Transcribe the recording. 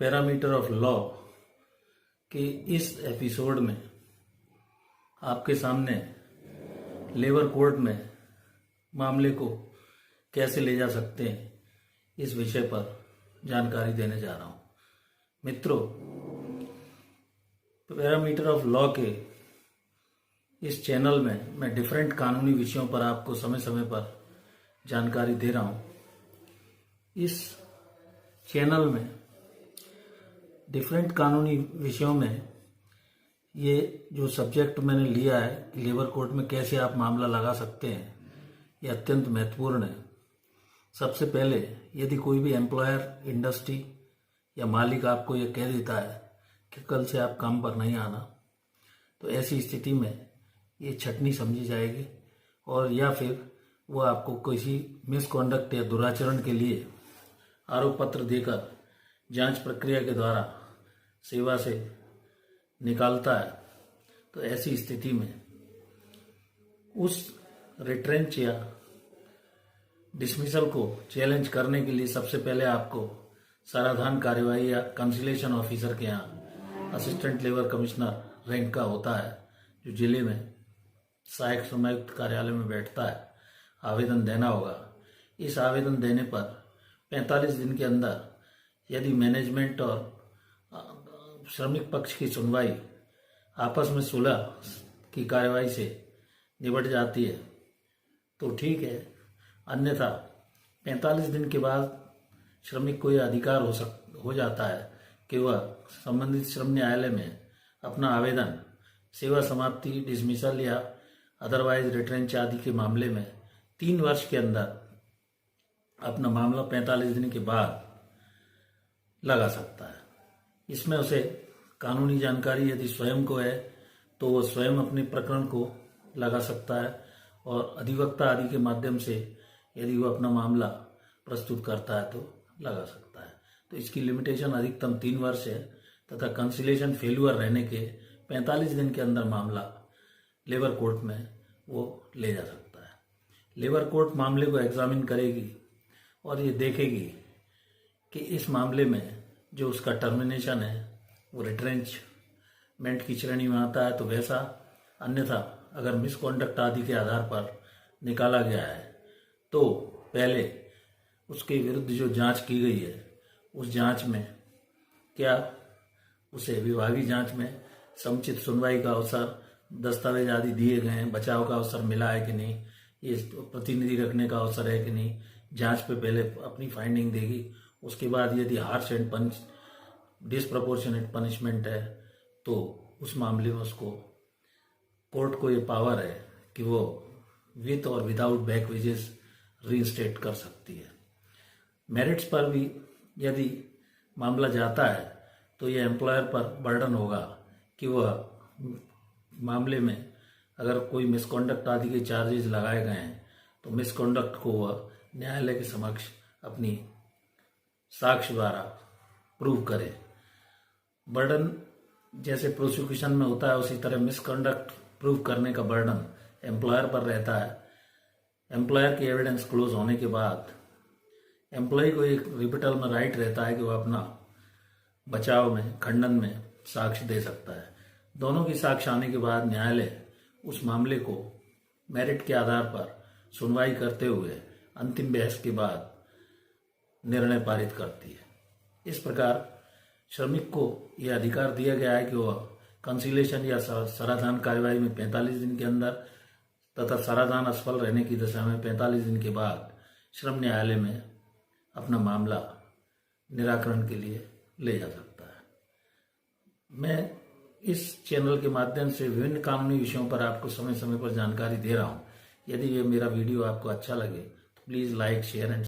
Parameter of law के इस episode में आपके सामने लेबर कोर्ट में मामले को कैसे ले जा सकते हैं इस विषय पर जानकारी देने जा रहा हूं। मित्रों, पैरामीटर ऑफ लॉ के इस चैनल में मैं डिफरेंट कानूनी विषयों पर आपको समय समय पर जानकारी दे रहा हूं। इस चैनल में डिफरेंट कानूनी विषयों में ये जो सब्जेक्ट मैंने लिया है कि लेबर कोर्ट में कैसे आप मामला लगा सकते हैं, ये अत्यंत महत्वपूर्ण है। सबसे पहले यदि कोई भी एम्प्लॉयर, इंडस्ट्री या मालिक आपको ये कह देता है कि कल से आप काम पर नहीं आना, तो ऐसी स्थिति में ये छटनी समझी जाएगी और या फिर वो आपको किसी मिसकॉन्डक्ट या दुराचरण के लिए आरोप पत्र देकर जांच प्रक्रिया के द्वारा सेवा से निकालता है। तो ऐसी स्थिति में उस रिट्रेंच या डिसमिसल को चैलेंज करने के लिए सबसे पहले आपको समाधान कार्यवाही या कंसिलेशन ऑफिसर के यहाँ असिस्टेंट लेबर कमिश्नर रैंक का होता है, जो जिले में सहायक समायुक्त कार्यालय में बैठता है, आवेदन देना होगा। इस आवेदन देने पर 45 दिन के अंदर यदि मैनेजमेंट और श्रमिक पक्ष की सुनवाई आपस में सुलह की कार्यवाही से निपट जाती है तो ठीक है, अन्यथा 45 दिन के बाद श्रमिक को यह अधिकार हो जाता है कि वह संबंधित श्रम न्यायालय में अपना आवेदन सेवा समाप्ति, डिसमिसल या अदरवाइज रिट्रेंच आदि के मामले में 3 वर्ष के अंदर अपना मामला 45 दिन के बाद लगा सकता है। इसमें उसे कानूनी जानकारी यदि स्वयं को है तो वह स्वयं अपने प्रकरण को लगा सकता है और अधिवक्ता आदि के माध्यम से यदि वह अपना मामला प्रस्तुत करता है तो लगा सकता है। तो इसकी लिमिटेशन अधिकतम 3 वर्ष है तथा कंसिलेशन फेल्यूअर रहने के 45 दिन के अंदर मामला लेबर कोर्ट में वो ले जा सकता है। लेबर कोर्ट मामले को एग्जामिन करेगी और ये देखेगी कि इस मामले में जो उसका टर्मिनेशन है वो रिट्रेंचमेंट की श्रेणी में आता है तो वैसा, अन्यथा अगर मिसकॉन्डक्ट आदि के आधार पर निकाला गया है तो पहले उसके विरुद्ध जो जांच की गई है उस जांच में क्या उसे विभागीय जांच में समुचित सुनवाई का अवसर, दस्तावेज आदि दिए गए हैं, बचाव का अवसर मिला है कि नहीं, ये प्रतिनिधि रखने का अवसर है कि नहीं, जांच पे पहले अपनी फाइंडिंग देगी। उसके बाद यदि हार्श एंड डिसप्रपोर्शनेट पनिशमेंट है तो उस मामले में उसको कोर्ट को ये पावर है कि वो विथ और विदाउट बैक वेजेस रीइंस्टेट कर सकती है। मेरिट्स पर भी यदि मामला जाता है तो यह एम्प्लॉयर पर बर्डन होगा कि वह मामले में अगर कोई मिसकॉन्डक्ट आदि के चार्जेस लगाए गए हैं तो मिसकॉन्डक्ट को वह न्यायालय के समक्ष अपनी साक्ष्य द्वारा प्रूव करे। बर्डन जैसे प्रोसिक्यूशन में होता है उसी तरह मिसकॉन्डक्ट प्रूव करने का बर्डन एम्प्लॉयर पर रहता है। एम्प्लॉयर की एविडेंस क्लोज होने के बाद एम्प्लॉय को एक रिपिटल में राइट रहता है कि वह अपना बचाव में, खंडन में साक्ष्य दे सकता है। दोनों की साक्ष्य आने के बाद न्यायालय उस मामले को मेरिट के आधार पर सुनवाई करते हुए अंतिम बहस के बाद निर्णय पारित करती है। इस प्रकार श्रमिक को यह अधिकार दिया गया है कि वह कंसिलेशन या समाधान कार्यवाही में 45 दिन के अंदर तथा समाधान असफल रहने की दशा में 45 दिन के बाद श्रम न्यायालय में अपना मामला निराकरण के लिए ले जा सकता है। मैं इस चैनल के माध्यम से विभिन्न कानूनी विषयों पर आपको समय समय पर जानकारी दे रहा हूं। यदि ये मेरा वीडियो आपको अच्छा लगे तो प्लीज़ लाइक, शेयर एंड